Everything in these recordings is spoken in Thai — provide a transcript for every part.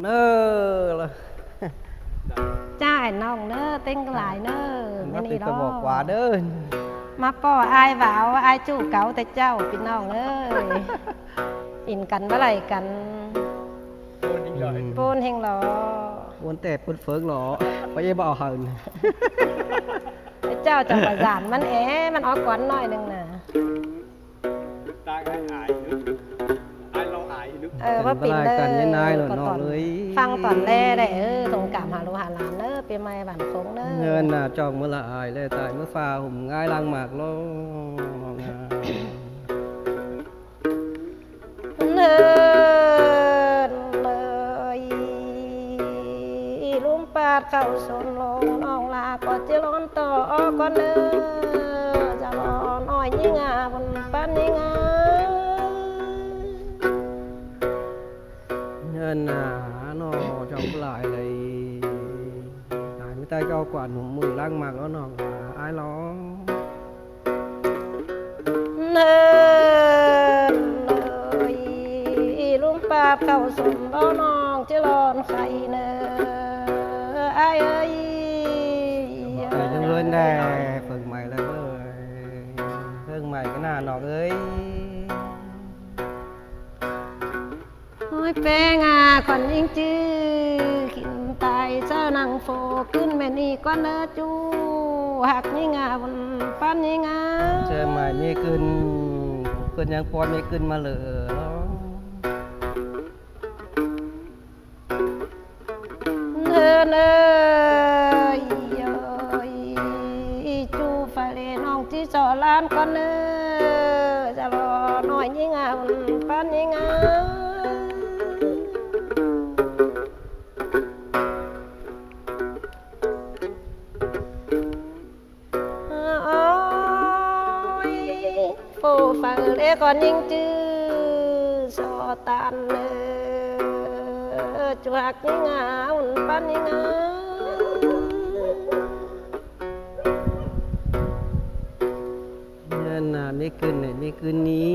เนอจ้าไอ้น้องเนอเต้นกันหลายเนอ มา ไม่ ติ นี่ ด ด ก็ อก บอกว่าเด้อ มาป้ออายบ่าวอายจู้เก่าแต่เจ้าพี่น้องเอ้ยอินกันเมื่อไหร่กันปูนเฮงหรอ วนแต่ปุ่นเฟิงหรอไปยังบ่เอาเหิน ไอ้เจ้าจะประสานมันมันออกก่อนหน่อยหนึงน่ะ ตาก็อายนึกอายเราอายนึก ว่าปิ่นเด้อ กันยังนายเลยน้องเลย ฟังตอนแรกได้สงกรามหาลูกหาหลานเนอปีใหม่บ้านคงเนอ เงินน่ะจองเมื่อละอายเลยตายเมื่อฟ้าหุ่มง่ายลังหมากโล เนินเลยลุมปาดเข้าสนลงน้องลาก็จะร้อนต่อก็เนอจะร้อนอ้อยยิ่งาบนป้านยิ่งา เงินน่ะน้อจองหลายเลยตายไม่ตายก็กวาดหุ่มมือลังหมากแล้วน้องอายร้อง เนินเลยลุมปาดเข้าสนบ่น้องจะร้อนไข่เนอไอ้เอ้ย เอ้ยเงินแน่เพิ่งใหม่เลยเว้ยเพิ่งใหม่ก็น่าน้องเอ้ย โอ้ยแป้งคนยิ่งจื้อขินตายเจ้านังโฟขึ้นแม่นี่ก็เนื้อจูหักยิ่งบนปั้นยิ่ง เจอใหม่ไม่ขึ้นขึ้นยังปอนไม่ขึ้นมาเลยร้อง เนื้อเนื้อจูฟาเลน้องที่จอล้านก็เนื้อจะรอหน่อยยิ่งบนปั้นยิ่ง โฟฟังเรียก่อนยิ่งจื้อสอตันจวกยิ่งอุ่นปันยิ่ง เงินน่ะไม่ขึ้นเนี่ยไม่ขึ้นนี้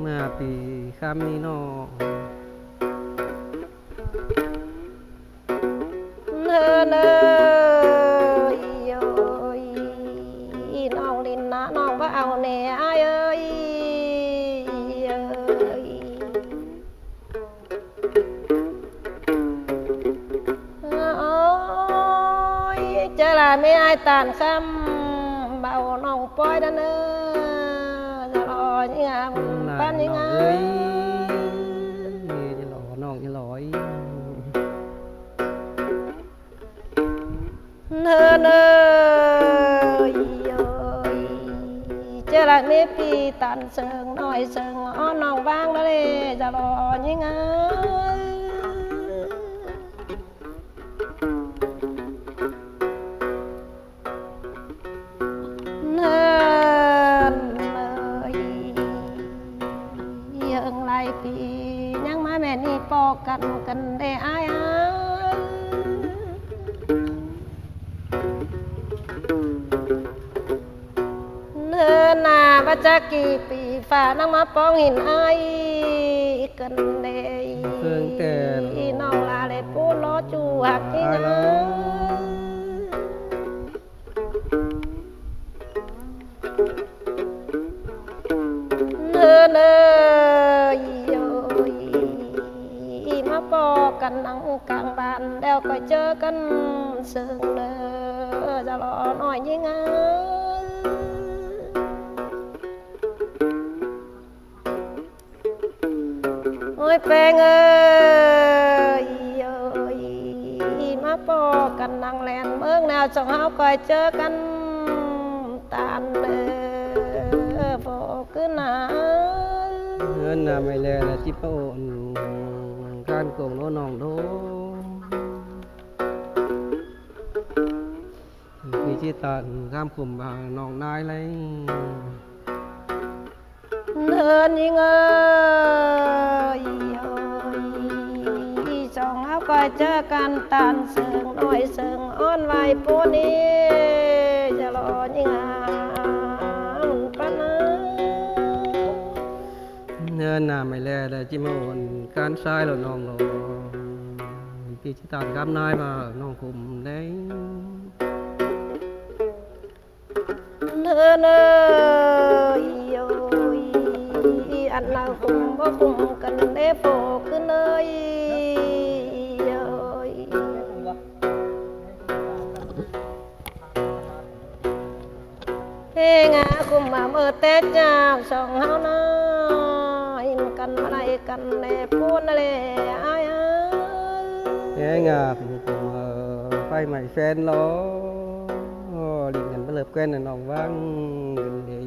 มาปีข้ามนี้นอ เนอเนอน้องลินนะน้องก็เอาแน่เอ้ยเจอละไม่อายตานคำเบาน้องปล่อยด้านเนอจะรอยิ่งปั้นยิ่ง เอ้ยนี่จะหล่อน้องจะหล่อย เนอเนอเจอละไม่ปีตันเสิงน้อยเสิงอ้อนน้องบ้างแล้วเลยจะรอยิ่งเนินเลยยังไรปียังมาแม่นี่ปอกกันได้อายเนินนาว่าจะกี่ปีฝ่านั่งมาปองหินไอ้กันเลย เพิ่งแต่ น้องลาเลยปูล้อจูหักที่ อาย งา ร้อง เนินเลยมาปอกันนั่งกลางบ้านแล้วก็เจอกันซึ่งเนอจะรอหน่อยยิ่งโอ้ยแปงเอ้ยมาปอกันนั่งแลนเมืองแนวจงเฮาก็เจอกันตานเนอพอขึ้นหนา เงินน่ะไม่แลนะที่พระองค์การโกงโน้น้องโดมีที่ตันข้ามกลุ่มน้องนายเลย เนินยิ่งจองเฮาก็เจอกันตานเสิงน้อยเสิงอ้อนไว้ปูนี้จะรอยิ่งปะนะ เงิ น่าไม่แลได้จิมาอ่อนการซ้ายแล้วน้องรอพี่จะตามกำนายมาน้องคุมได้ เนื้อเนื้ออันเราคุมบ่คุมกันเด้โฟขึ้นเลยเพลงคุมมาเมื่อแต่จากสองเฮานาอินกันอะไรกันแน่พูดอะไรอ้าย แง่งาผมไปใหม่แฟนล้อลิงกันไปเลิบแกนน้องว่างกันดี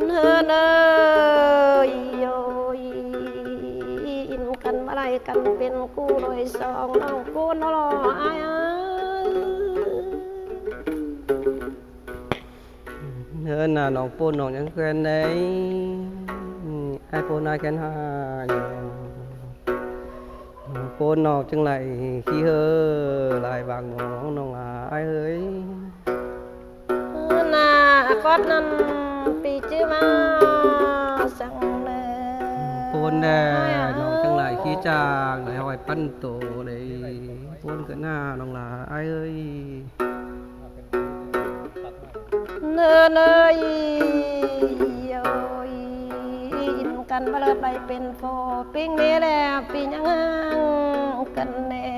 เนื้อเนยโยอินกันอะไรกันเป็นกูโดยสองน้องกูนรออ้าย เนื้อน่ะน้องปูนน้องยังแฟนได้ไอปูนไอแคนหาปูนนอกจังไรขี้เฮอลายบางน้องไอเฮ้ย น่ากอดนั้นปีจื้อมาสั่งเลย ปูนแดน้องจังไรขี้จางไหลหอยปั้นโตเลยปูนก็หน้าน้องลาไอเอ้ย เนื้อเนยโยอินกันมาเลยไปเป็นโฟปิ้งเมแล้วปียังห่างกันแน่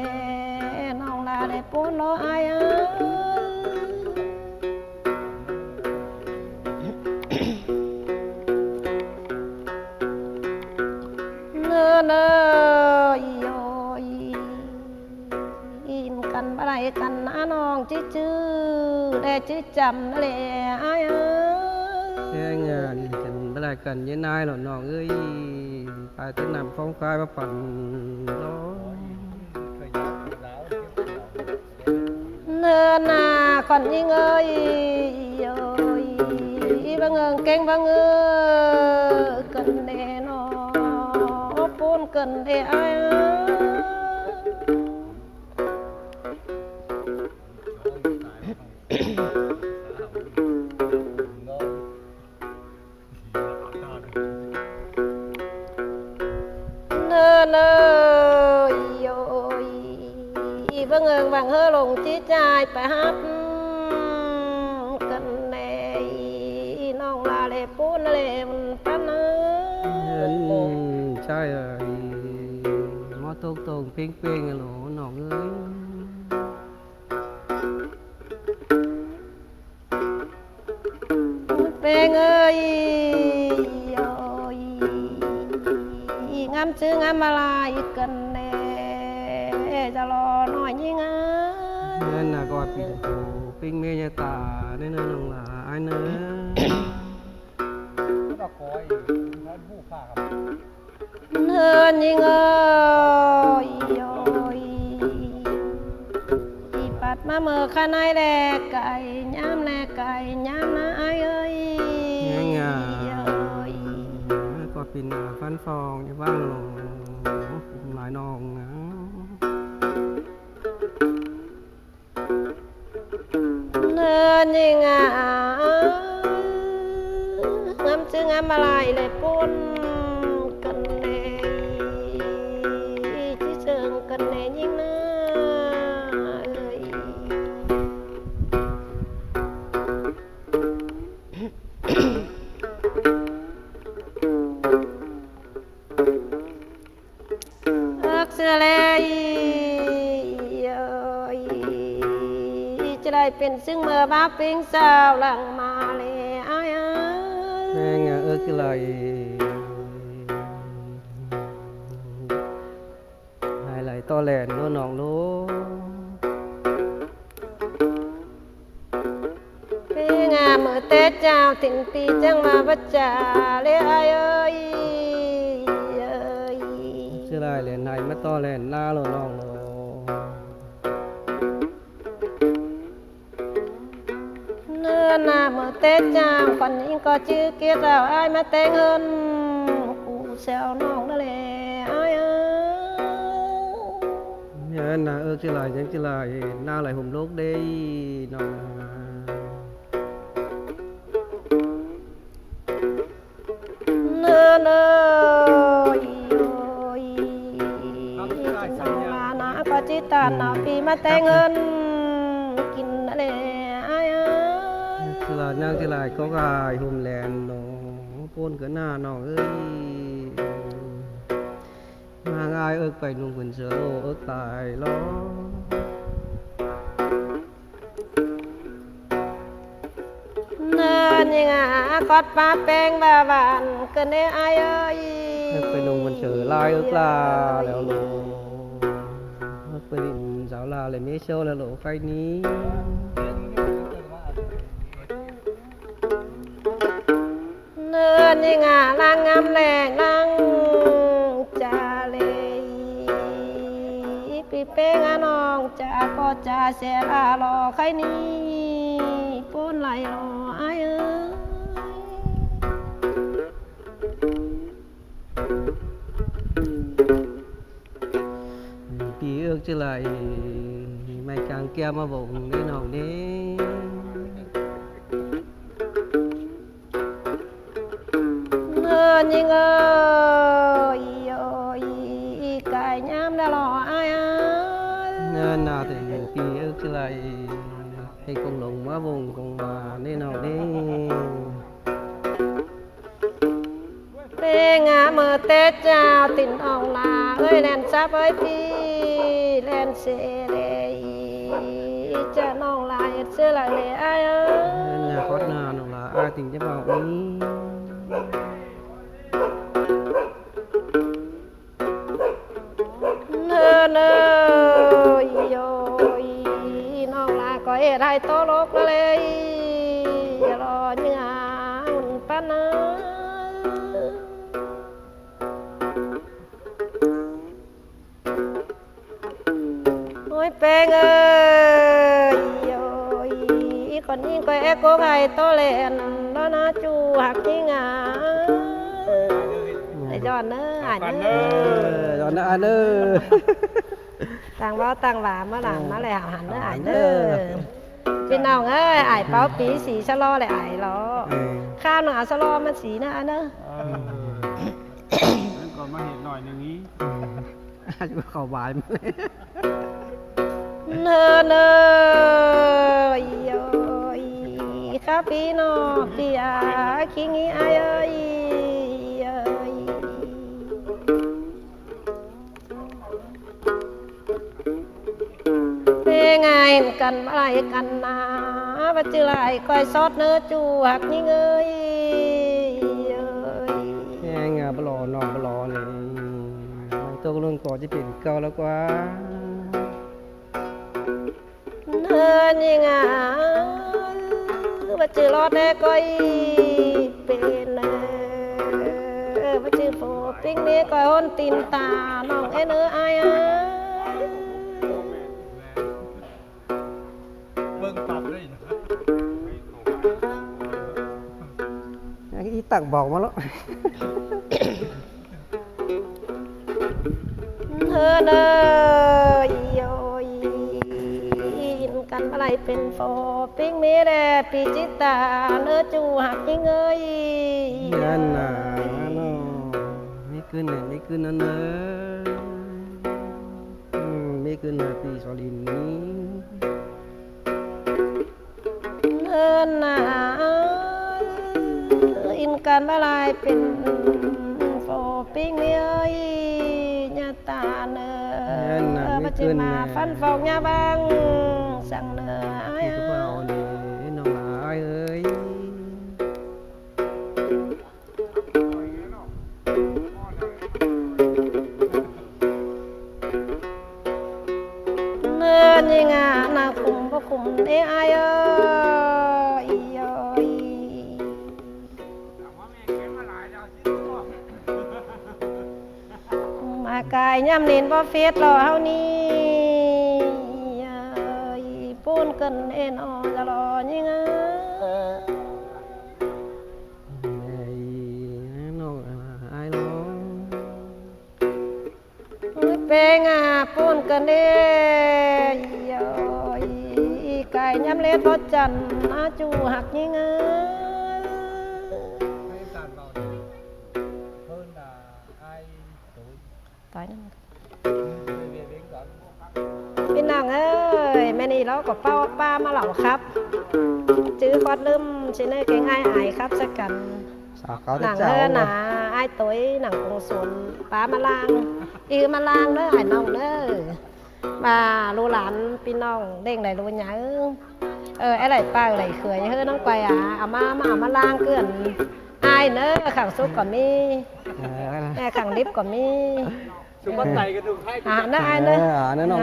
น้องลาได้ปูนโลอาย เนื้อเนยโยอินกันอะไรกันนะน้องจื้อได้จื้อจำนั่นแหละอ้าย แง่งานกันเมื่อไรกันยันนายหรอน้องเอ้ยไปต้นนำฟ้องกายมาปั่นล้อ เนื้อหน้าคนยิ่งเอ้ยโยบังเอิญเก่งบังเอิญกันแน่นอปูนกันแน่อ้าย เนื้อเนยโยบังเอิญบังเฮอลงที่ใจไปฮับกันแน่น้องลาเลปูนเลมันปันเน ใช่เลยมอตกตรงเป้งเป้งหรอน้องเอ้ย เป็นเอ้ยโยงามชื่องามอะไรกันแน่จะรอหน่อยยิ่งอ่ะ นั่นน่ะก็ปิดโตเป้งเมยตาเนื้อน้องหลาไอ้เนื้อ ก็คอยน้อยผู้ข้าครับ เนินยิ่งเอ้ยโยอีปัดมาเมื่อข้าในแลไก่ย้ำแลไก่ย้ำนะไอ้เอ้ย แง่งา โย ก็ปินฟันฟองอย่าว่างลงหลายน้องนะ เนินยิ่งอ่ะงามชื่องามอะไรเลยปุ่นกันแน่ที่เชิงกันแน่ยิ่งนะเอ้ย อักเสอเลยจะได้เป็นซึ่งเมื่อบ้าปิ้งสาวหลังมาเลยอ้าย แง่งาคือไรไหลต่อแหลนน้องรู้ ปีงามเมื่อเตะเจ้าถึงปีจังมาบัจจาเลยอ้ายเอ้ย ชื่อไรแหลนไหนมาต่อแหลนหน้าเราน้องโล เนื้อหน้าเมื่อเตะเจ้าคนนี้ก็ชื่อเกียรติเราอ้ายมาแต่งเงินกูแซวน้องนั่นแหละอ้าย เนี่ยนะชื่อไรยังชื่อไรหน้าไหลผมลูกได้น้อง ตาหนาปีมาแต่เงินกินอะไรไอ้เอ้ย ทีละนางทีละก็กายโฮมแลนด์น้องปนก็หน้าน้องเอ้ยมาง่ายเอิกไปนุ่งคนเสือโลเอิกตายล้อ เนินยังอ่ะกอดปลาแป้งบาบานเกินได้ไอ้เอ้ย เอิกไปนุ่งคนเสือลายเอิกลาแล้วโลเอิกไปดินสาวลาเลยไม่เชียวแล้วโลไฟนี้ เนินยังอ่ะลางงามแหลงลางจาเลยปีเป้งอ่ะน้องจะก็จะเสียลารอใครนี่ปูนไหลรอไอ้เอ้ย ปีเอิกจะไหลไม่กลางแก้วมาบ่งได้น้องนี้ เนินยังเอ้ยโอ้ยไก่ย้ำได้รอไอ้เอ้ย เงินนาแต่ปีเอิกจะไหลให้คงหลงมาบ่งคงมาได้น้องนี้ เตงาเมื่อเตเจ้าติ่นอองลาเอ้ยแลนซับเอ้ยพี่แลนเสเลจะน้องลายเสื้อลายเลยไอ้เอ้ เงิน ย นาคอดนาน้องลาอาติงจะบอกนี้ เนินเอ้ยโยยน้องลาก็เอ็ดให้โตโลกเลยอย่ารอเนื้ออุ่นปานนะ โอ้ยแปงเอ้ยโอ้ยคนนี้ก็เอ็กโกไงโตเล่นแล้วนะจูหักยิ่งอ่ะไอ้จอนเนออ่านเนอ ตอนนั้นเด้อ ต่างว่าต่างหลามาหลานมาเลยหันเนออ่านเนอพี่น้องเอ้ยไอ้เป้าปีสีชะลอเลยไอ้ล้อข้าวหนาชะลอมันสีนะเนอะ นั่นก็มาเห็นหน่อยหนึ่งนี้ อาจจะเข้าบายมาเลย เนอเนอโยยข้าพี่น้องพี่อาคิงอีไอเอ้ยเอ้ยเป็นไงกันอะไรกันนะปัจจุบันคอยซอดเนื้อจูหักยิ่งเอ้ยเอ้ย แง่งาบลอน้องบลอนี่ตัวเรื่องก่อนจะเป็นเก่าแล้วกว่า เนินยังไงว่าจือรอดแน่ก็เป็นว่าจือโฟปิ้งนี้ก็หนตินตาน้องเอ็นไอ เบิ่งตับเลยนะ อีตั้งบอกมาแล้ว เธอเนยโยยินกันอะไรเป็นโฟปิ้งมีแดปีจิตาเนื้อจูหักยิ่งเอ้ย นั่นน่ะน้องไม่ขึ้นเนี่ยไม่ขึ้นนั่นเนอะไม่ขึ้นนะปีสอลินนี้ เนินหนาอินกันอะไรเป็นโฟปิ้งมีเอ้ยญาตาเนอมาจิมาฟันฟอกญาบังสั่งเนอไอ้ พี่ก็เบาเนี่ยน้องหลายเอ้ย เนินยังไงนาคุมบ่คุมเอ้ไอ้เอ้ยโอ้ยมากายย่ำเน้นบ่เฟสรอเฮานี่เอ้ยปูนเกินเอ็นออจะรอยังไง น้องอายน้อง เป็นอ่ะปูนกันเด้ยอยไก่ย้ำเล็ดรถจันทร์อาจูหักยิงอ่ะ ให้ตามเราเนี่ยเพิ่นด่าไอ้ตัว ตายนั่น เวียนเวียนก่อน น้องเอ้ยแม่นี่เราก็ป้ามาเหล่าครับจื้อคอดลืมชิเนอร์เก่งไอ้ไอครับสักกัน สาวเขา ห จะ นัง เจ้า เด้อหนาไอ้ตุ้ยหนังกงสุนป้ามาลางอีมาลางเด้อไอ้น้องเด้อมาลูหลานพี่น้องเด้งไหลรู้หยังไอ้ไหลป้าไหลเขยเฮ้อน้องไปเอามาลางเกลื่อนไอ้เน้อขังซุปก็มีแม่ขังดิบก็มี สุภาพใจกันดูให้ น้าไอ้เน้อ นั่นน้อง